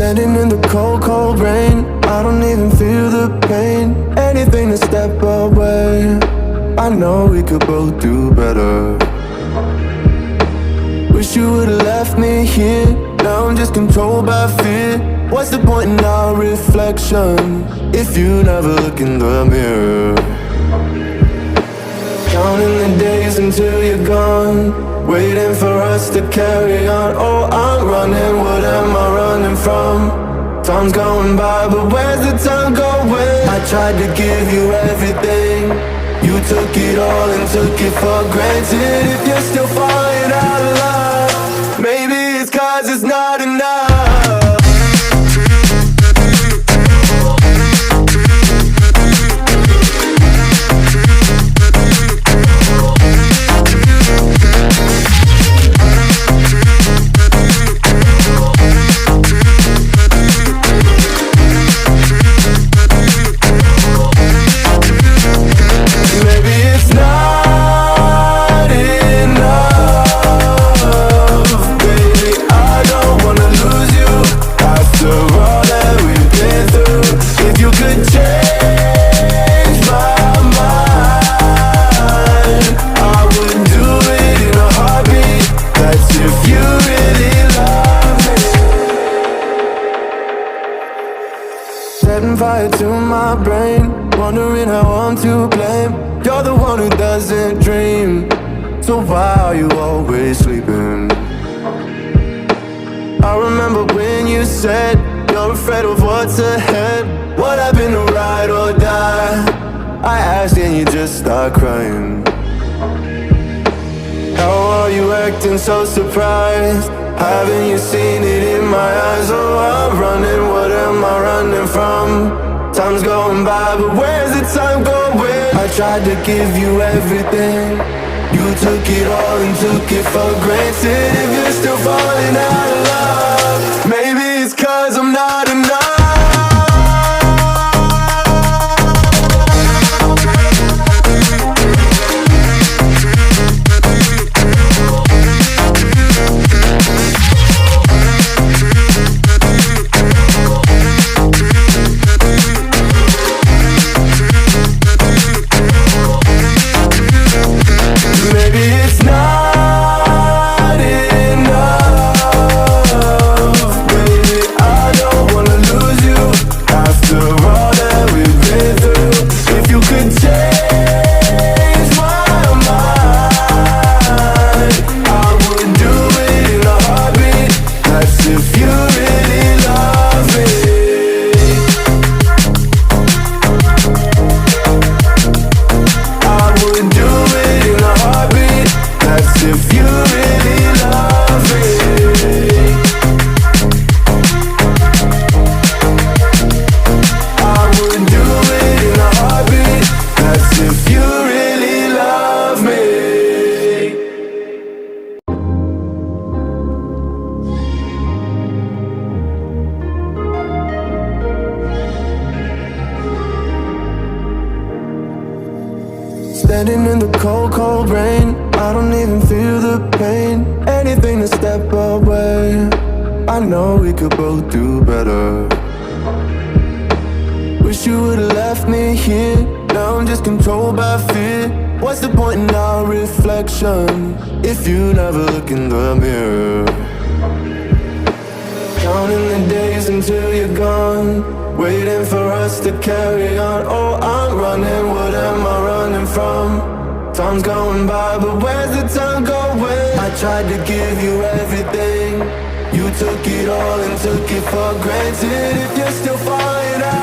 Standing in the cold, cold rain, I don't even feel the pain. Anything to step away, I know we could both do better. Wish you would've left me here, now I'm just controlled by fear. What's the point in our reflection, if you never look in the mirror? Counting the days until you're gone, waiting for us to carry on. Oh, I'm running, what am I running from? Time's going by, but where's the time going? I tried to give you everything, you took it all and took it for granted. If you're still falling out of love, maybe it's 'cause it's not enough. Setting fire to my brain, wondering how I'm to blame. You're the one who doesn't dream, so why are you always sleeping? I remember when you said you're afraid of what's ahead. What happened to ride or die? I asked and you just start crying. How are you acting so surprised? Haven't you seen it in my eyes? Oh, I'm running, what am I running from? Time's going by, but where's the time going? I tried to give you everything, you took it all and took it for granted. If you're still falling out of love, maybe it's 'cause I'm not enough. Standing in the cold, cold rain, I don't even feel the pain. Anything to step away, I know we could both do better. Wish you would've left me here, now I'm just controlled by fear. What's the point in our reflection, if you never look in the mirror? Counting the days until you're gone, waiting for us to carry on. Oh, I'm running, what am I running from? Time's going by, but where's the time going? I tried to give you everything, you took it all and took it for granted. If you're still falling out